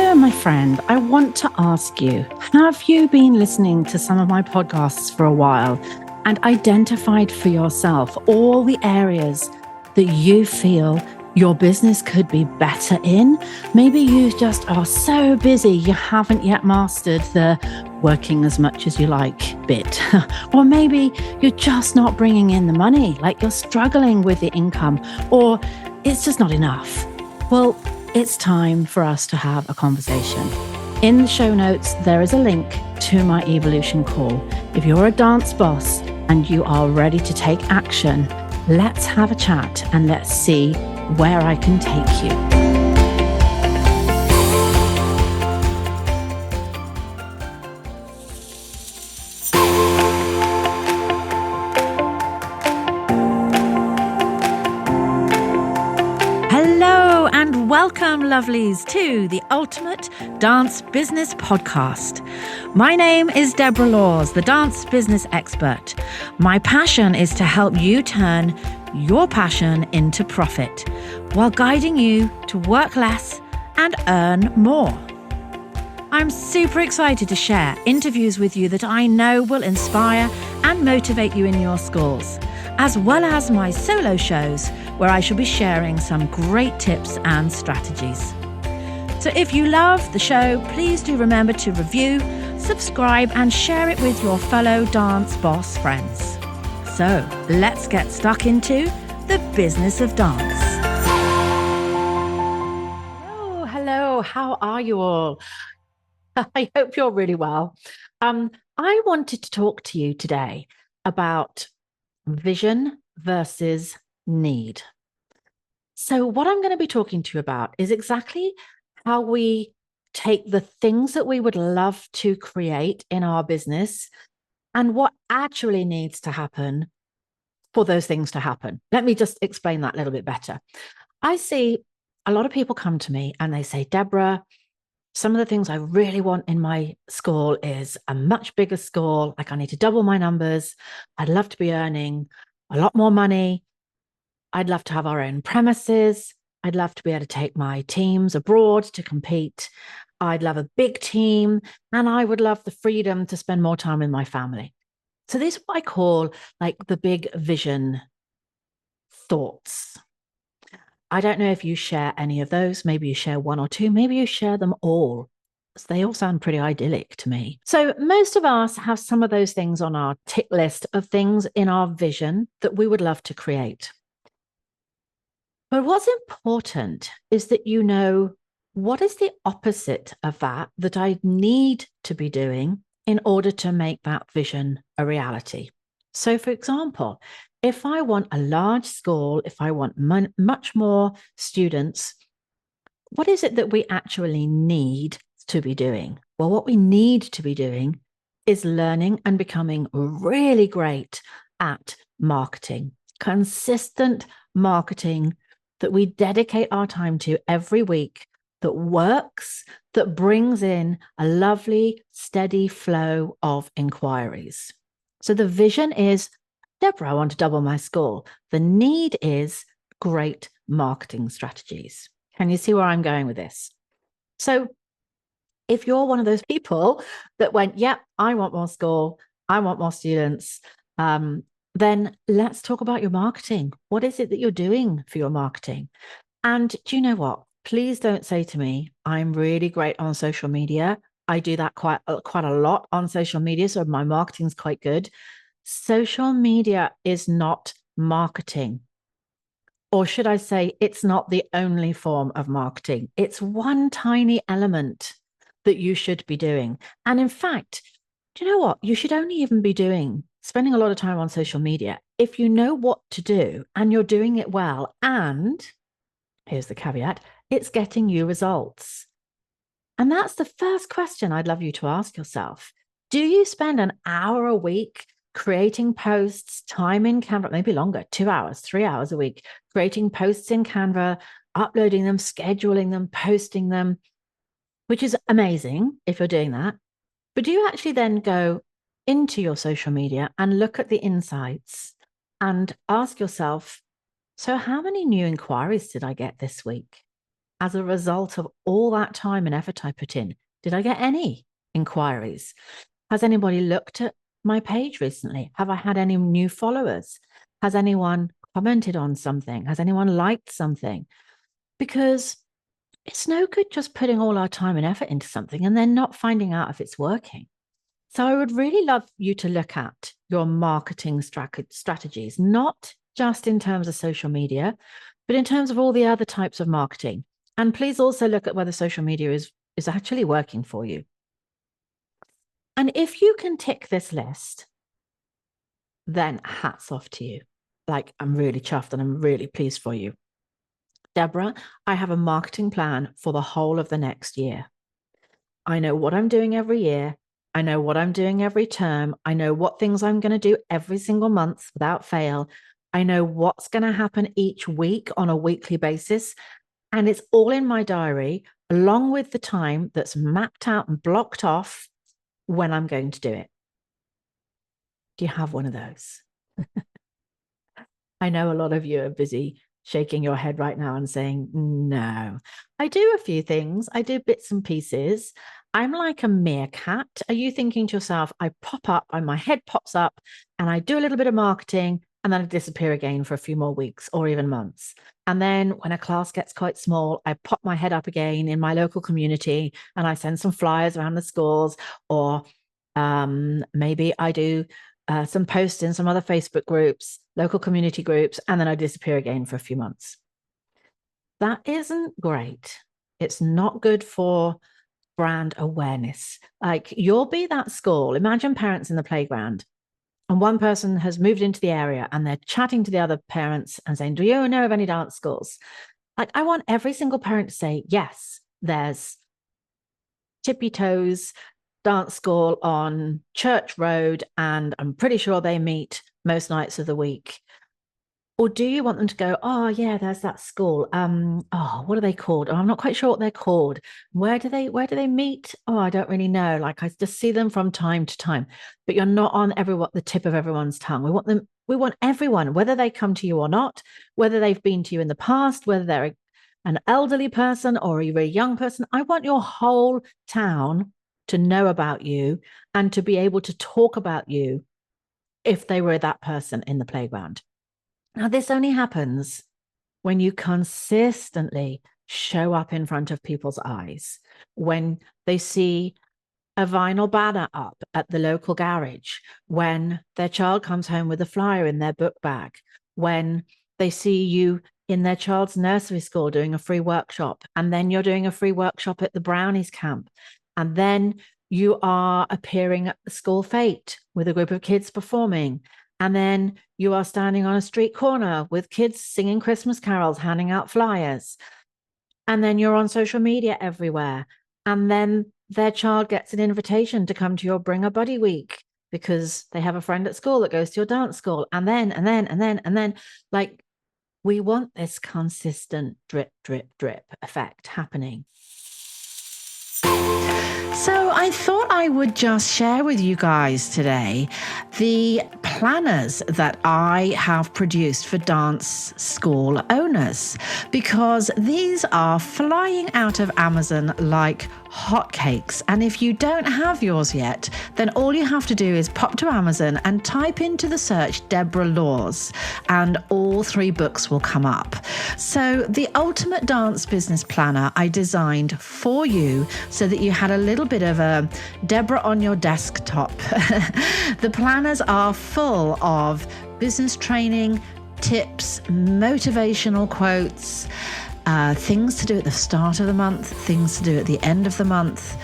So, my friend, I want to ask you, have you been listening to some of my podcasts for a while and identified for yourself all the areas that you feel your business could be better in? Maybe you just are so busy you haven't yet mastered the working as much as you like bit. Or maybe you're just not bringing in the money, like you're struggling with the income, or it's just not enough. Well, it's time for us to have a conversation. In the show notes, there is a link to my evolution call. If you're a dance boss and you are ready to take action, let's have a chat and let's see where I can take you. Hello and welcome, lovelies, to the Ultimate Dance Business Podcast. My name is Deborah Laws, the dance business expert. My passion is to help you turn your passion into profit while guiding you to work less and earn more. I'm super excited to share interviews with you that I know will inspire and motivate you in your schools, as well as my solo shows where I shall be sharing some great tips and strategies. So if you love the show, please do remember to review, subscribe, and share it with your fellow dance boss friends. So let's get stuck into the business of dance. Hello, how are you all? I hope you're really well. I wanted to talk to you today about vision versus need. So what I'm going to be talking to you about is exactly how we take the things that we would love to create in our business and what actually needs to happen for those things to happen. Let me just explain that a little bit better. I see a lot of people come to me and they say, Deborah, some of the things I really want in my school is a much bigger school. Like I need to double my numbers. I'd love to be earning a lot more money. I'd love to have our own premises. I'd love to be able to take my teams abroad to compete. I'd love a big team, and I would love the freedom to spend more time with my family. So these are what I call like the big vision thoughts. I don't know if you share any of those. Maybe you share one or two. Maybe you share them all. They all sound pretty idyllic to me. So most of us have some of those things on our tick list of things in our vision that we would love to create. But what's important is that you know what is the opposite of that I need to be doing in order to make that vision a reality. So, for example, if I want a large school, if I want much more students, what is it that we actually need to be doing? Well, what we need to be doing is learning and becoming really great at marketing, consistent marketing that we dedicate our time to every week, that works, that brings in a lovely, steady flow of inquiries. So the vision is, Deborah, I want to double my school. The need is great marketing strategies. Can you see where I'm going with this? So if you're one of those people that went, yep, I want more school, I want more students, then let's talk about your marketing. What is it that you're doing for your marketing? And do you know what? Please don't say to me, I'm really great on social media. I do that quite a lot on social media, so my marketing's quite good. Social media is not marketing. Or should I say, it's not the only form of marketing. It's one tiny element that you should be doing. And in fact, do you know what? You should only even be spending a lot of time on social media if you know what to do and you're doing it well. And here's the caveat, it's getting you results. And that's the first question I'd love you to ask yourself. Do you spend an hour a week creating posts, time in Canva, maybe longer, 2 hours, 3 hours a week, creating posts in Canva, uploading them, scheduling them, posting them, which is amazing if you're doing that. But do you actually then go into your social media and look at the insights and ask yourself, so how many new inquiries did I get this week? as a result of all that time and effort I put in? Did I get any inquiries? Has anybody looked at my page recently? Have I had any new followers? Has anyone commented on something? Has anyone liked something? Because it's no good just putting all our time and effort into something and then not finding out if it's working. So I would really love you to look at your marketing strategies, not just in terms of social media, but in terms of all the other types of marketing. And please also look at whether social media is actually working for you. And if you can tick this list, then hats off to you. Like, I'm really chuffed and I'm really pleased for you. Deborah, I have a marketing plan for the whole of the next year. I know what I'm doing every year. I know what I'm doing every term. I know what things I'm going to do every single month without fail. I know what's going to happen each week on a weekly basis. And it's all in my diary, along with the time that's mapped out and blocked off when I'm going to do it. Do you have one of those? I know a lot of you are busy shaking your head right now and saying, no, I do a few things. I do bits and pieces. I'm like a meerkat. Are you thinking to yourself, I pop up and my head pops up and I do a little bit of marketing and then I disappear again for a few more weeks or even months. And then when a class gets quite small, I pop my head up again in my local community and I send some flyers around the schools, or maybe I do some posts in some other Facebook groups, local community groups, and then I disappear again for a few months. That isn't great. It's not good for brand awareness. Like, you'll be that school. Imagine parents in the playground, and one person has moved into the area and they're chatting to the other parents and saying, do you know of any dance schools? Like, I want every single parent to say, yes, there's Tippy Toes dance school on Church Road, and I'm pretty sure they meet most nights of the week. Or do you want them to go, oh yeah, there's that school. Oh, what are they called? Oh, I'm not quite sure what they're called. Where do they meet? Oh, I don't really know. Like, I just see them from time to time. But you're not on the tip of everyone's tongue. We want everyone, whether they come to you or not, whether they've been to you in the past, whether they're an elderly person or you're a young person. I want your whole town to know about you and to be able to talk about you if they were that person in the playground. Now, this only happens when you consistently show up in front of people's eyes, when they see a vinyl banner up at the local garage, when their child comes home with a flyer in their book bag, when they see you in their child's nursery school doing a free workshop, and then you're doing a free workshop at the Brownies camp, and then you are appearing at the school fete with a group of kids performing, and then you are standing on a street corner with kids singing Christmas carols, handing out flyers, and then you're on social media everywhere, and then their child gets an invitation to come to your Bring a Buddy week because they have a friend at school that goes to your dance school, and then, like, we want this consistent drip, drip, drip effect happening. So I thought I would just share with you guys today the planners that I have produced for dance school owners, because these are flying out of Amazon like hotcakes. And if you don't have yours yet, then all you have to do is pop to Amazon and type into the search Deborah Laws, and all 3 books will come up. So the ultimate dance business planner I designed for you so that you had a little bit of a Deborah on your desktop. The planners are full of business training, tips, motivational quotes, things to do at the start of the month, things to do at the end of the month,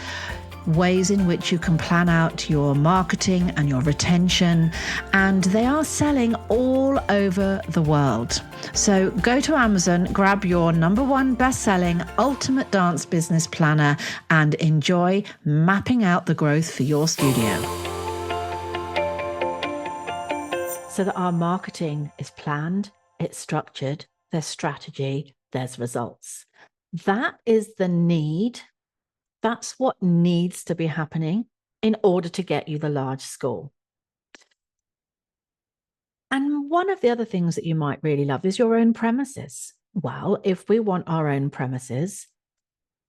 ways in which you can plan out your marketing and your retention, and they are selling all over the world. So go to Amazon, grab your #1 best-selling Ultimate Dance Business Planner, and enjoy mapping out the growth for your studio. So that our marketing is planned, it's structured, there's strategy, there's results. That is the need. That's what needs to be happening in order to get you the large school. And one of the other things that you might really love is your own premises. Well, if we want our own premises,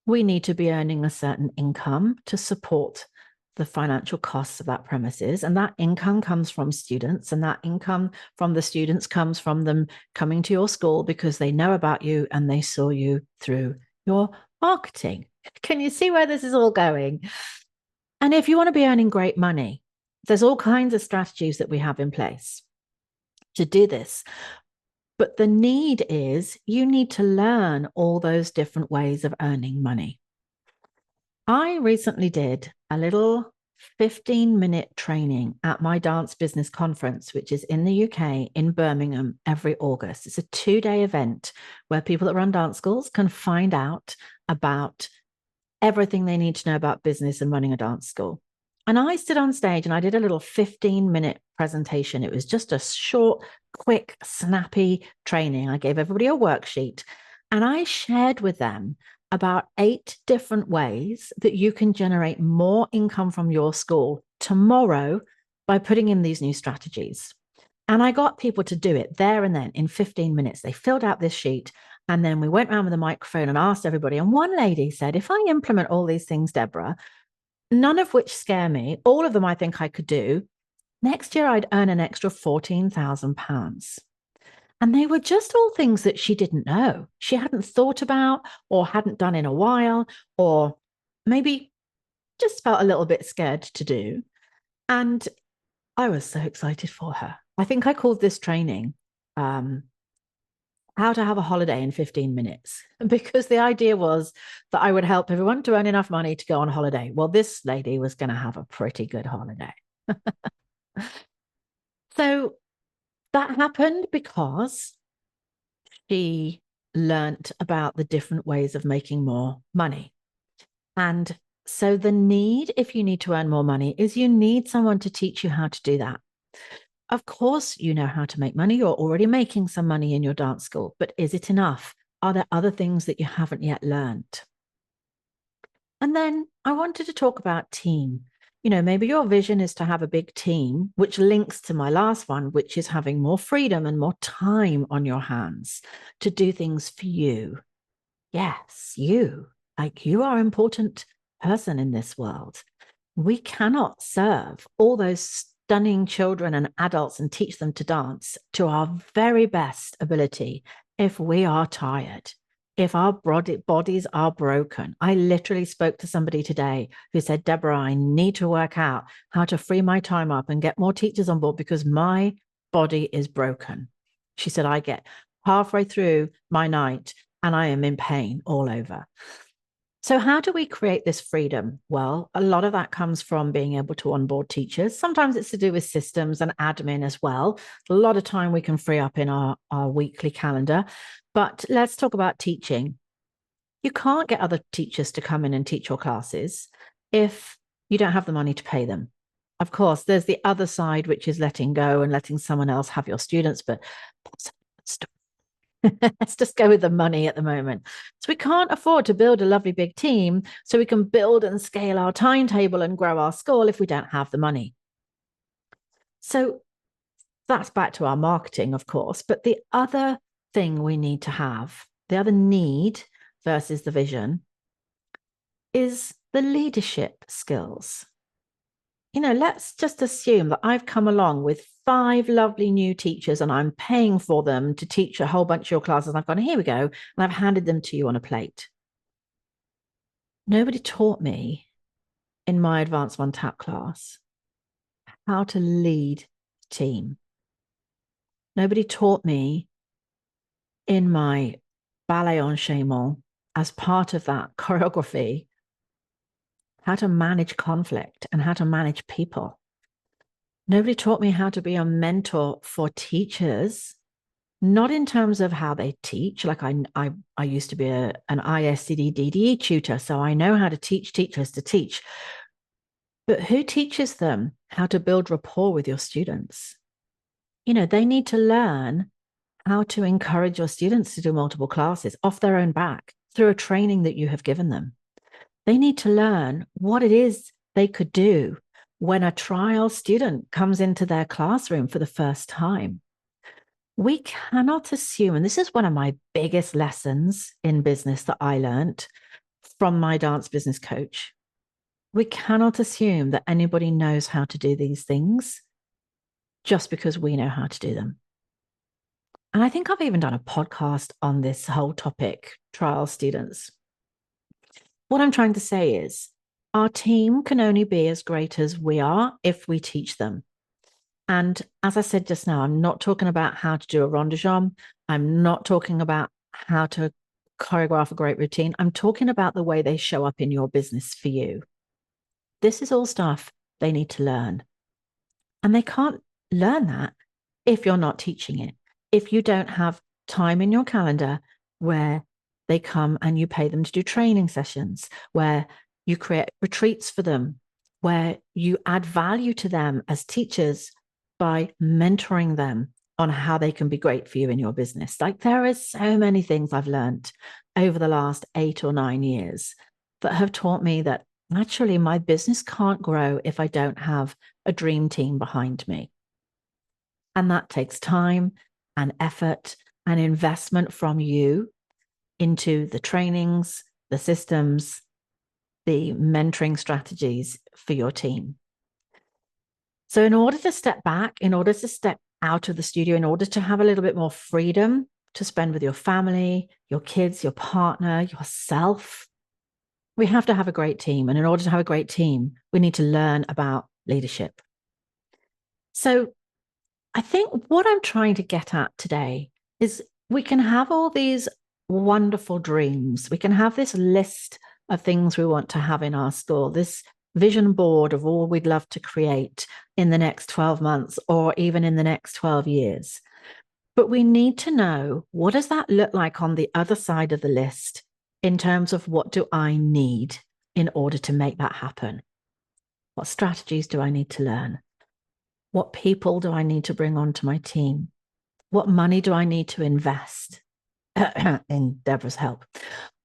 we need to be earning a certain income to support the financial costs of that premises. And that income comes from students, and that income from the students comes from them coming to your school because they know about you and they saw you through your marketing. Can you see where this is all going? And if you want to be earning great money, there's all kinds of strategies that we have in place to do this. But the need is you need to learn all those different ways of earning money. I recently did a little 15-minute training at my dance business conference, which is in the UK in Birmingham every August. It's a 2-day event where people that run dance schools can find out about everything they need to know about business and running a dance school. And I stood on stage and I did a little 15-minute presentation. It was just a short, quick, snappy training. I gave everybody a worksheet and I shared with them about 8 different ways that you can generate more income from your school tomorrow by putting in these new strategies. And I got people to do it there and then in 15 minutes. They filled out this sheet and then we went around with a microphone and asked everybody. And one lady said, if I implement all these things, Deborah, none of which scare me, all of them I think I could do, next year I'd earn an extra £14,000. And they were just all things that she didn't know. She hadn't thought about or hadn't done in a while, or maybe just felt a little bit scared to do. And I was so excited for her. I think I called this training How to Have a Holiday in 15 Minutes, because the idea was that I would help everyone to earn enough money to go on holiday. Well, this lady was going to have a pretty good holiday. So that happened because she learnt about the different ways of making more money. And so the need, if you need to earn more money, is you need someone to teach you how to do that. Of course, you know how to make money. You're already making some money in your dance school, but is it enough? Are there other things that you haven't yet learned? And then I wanted to talk about team. Maybe your vision is to have a big team, which links to my last one, which is having more freedom and more time on your hands to do things for you. Yes, you, like you are an important person in this world. We cannot serve all those stunning children and adults and teach them to dance to our very best ability if we are tired, if our bodies are broken. I literally spoke to somebody today who said, Deborah, I need to work out how to free my time up and get more teachers on board because my body is broken. She said, I get halfway through my night and I am in pain all over. So how do we create this freedom? Well, a lot of that comes from being able to onboard teachers. Sometimes it's to do with systems and admin as well. A lot of time we can free up in our weekly calendar. But let's talk about teaching. You can't get other teachers to come in and teach your classes if you don't have the money to pay them. Of course, there's the other side, which is letting go and letting someone else have your students, but let's just go with the money at the moment. So we can't afford to build a lovely big team so we can build and scale our timetable and grow our school if we don't have the money. So that's back to our marketing, of course. But the other thing we need to have, the other need versus the vision, is the leadership skills. Let's just assume that I've come along with 5 lovely new teachers and I'm paying for them to teach a whole bunch of your classes. And I've gone, here we go. And I've handed them to you on a plate. Nobody taught me in my Advanced One Tap class how to lead a team. Nobody taught me in my ballet enchaînement as part of that choreography how to manage conflict and how to manage people. Nobody taught me how to be a mentor for teachers, not in terms of how they teach. Like I used to be an ISCD DDE tutor, so I know how to teach teachers to teach. But who teaches them how to build rapport with your students? They need to learn how to encourage your students to do multiple classes off their own back through a training that you have given them. They need to learn what it is they could do when a trial student comes into their classroom for the first time. We cannot assume, and this is one of my biggest lessons in business that I learned from my dance business coach. We cannot assume that anybody knows how to do these things just because we know how to do them. And I think I've even done a podcast on this whole topic, trial students. What I'm trying to say is our team can only be as great as we are if we teach them. And as I said just now, I'm not talking about how to do a rond de jambe. I'm not talking about how to choreograph a great routine. I'm talking about the way they show up in your business for you. This is all stuff they need to learn. And they can't learn that if you're not teaching it. If you don't have time in your calendar where they come and you pay them to do training sessions, where you create retreats for them, where you add value to them as teachers by mentoring them on how they can be great for you in your business. Like there is so many things I've learned over the last 8 or 9 years that have taught me that actually my business can't grow if I don't have a dream team behind me. And that takes time and effort and investment from you into the trainings, the systems, the mentoring strategies for your team. So in order to step back, in order to step out of the studio, in order to have a little bit more freedom to spend with your family, your kids, your partner, yourself, we have to have a great team. And in order to have a great team, we need to learn about leadership. So I think what I'm trying to get at today is we can have all these wonderful dreams. We can have this list of things we want to have in our school, this vision board of all we'd love to create in the next 12 months or even in the next 12 years. But we need to know, what does that look like on the other side of the list in terms of what do I need in order to make that happen? What strategies do I need to learn? What people do I need to bring onto my team? What money do I need to invest in Deborah's help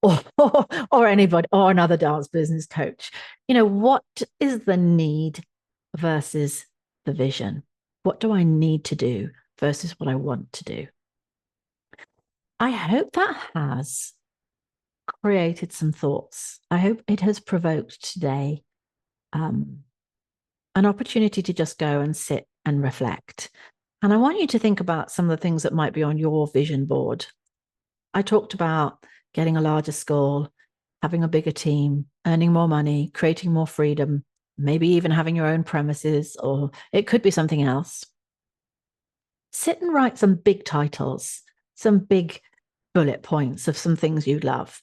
or anybody or another dance business coach? You know, what is the need versus the vision? What do I need to do versus what I want to do? I hope that has created some thoughts. I hope it has provoked today an opportunity to just go and sit and reflect. And I want you to think about some of the things that might be on your vision board. I talked about getting a larger school, having a bigger team, earning more money, creating more freedom, maybe even having your own premises, or it could be something else. Sit and write some big titles, some big bullet points of some things you'd love,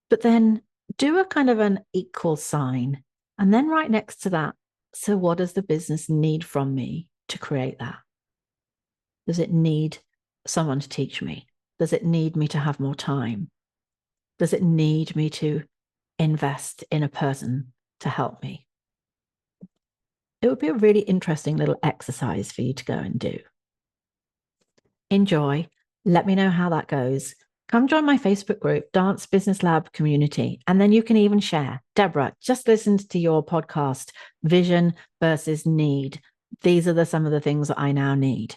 but then do a kind of an equal sign. And then right next to that, so what does the business need from me to create that? Does it need someone to teach me? Does it need me to have more time? Does it need me to invest in a person to help me? It would be a really interesting little exercise for you to go and do. Enjoy. Let me know how that goes. Come join my Facebook group, Dance Business Lab Community, and then you can even share. Deborah, just listened to your podcast, Vision versus Need. These are some of the things that I now need.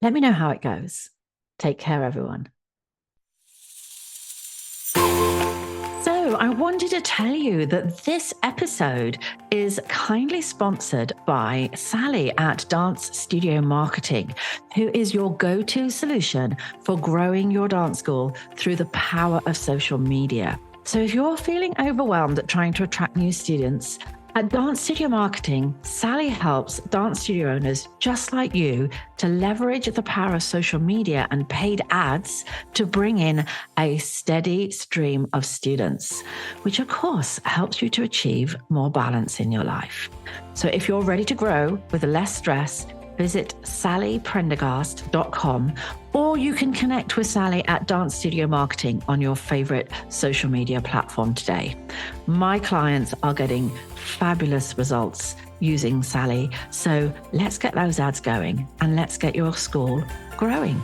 Let me know how it goes. Take care, everyone. So I wanted to tell you that this episode is kindly sponsored by Sally at Dance Studio Marketing, who is your go-to solution for growing your dance school through the power of social media. So if you're feeling overwhelmed at trying to attract new students, at Dance Studio Marketing, Sally helps dance studio owners just like you to leverage the power of social media and paid ads to bring in a steady stream of students, which of course helps you to achieve more balance in your life. So if you're ready to grow with less stress, visit sallyprendergast.com, or you can connect with Sally at Dance Studio Marketing on your favorite social media platform today. My clients are getting fabulous results using Sally. So let's get those ads going and let's get your school growing.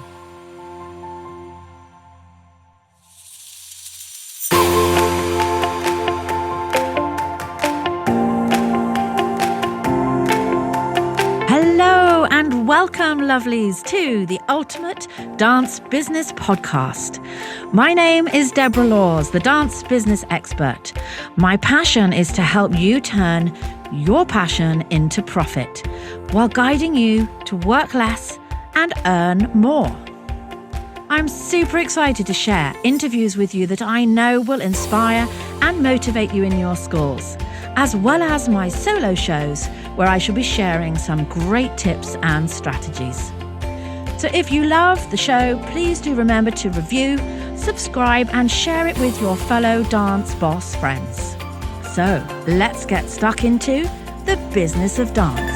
Welcome, lovelies, to the Ultimate Dance Business Podcast. My name is Deborah Laws, the dance business expert. My passion is to help you turn your passion into profit while guiding you to work less and earn more. I'm super excited to share interviews with you that I know will inspire and motivate you in your schools, as well as my solo shows where I shall be sharing some great tips and strategies. So if you love the show, please do remember to review, subscribe, and share it with your fellow dance boss friends. So let's get stuck into the business of dance.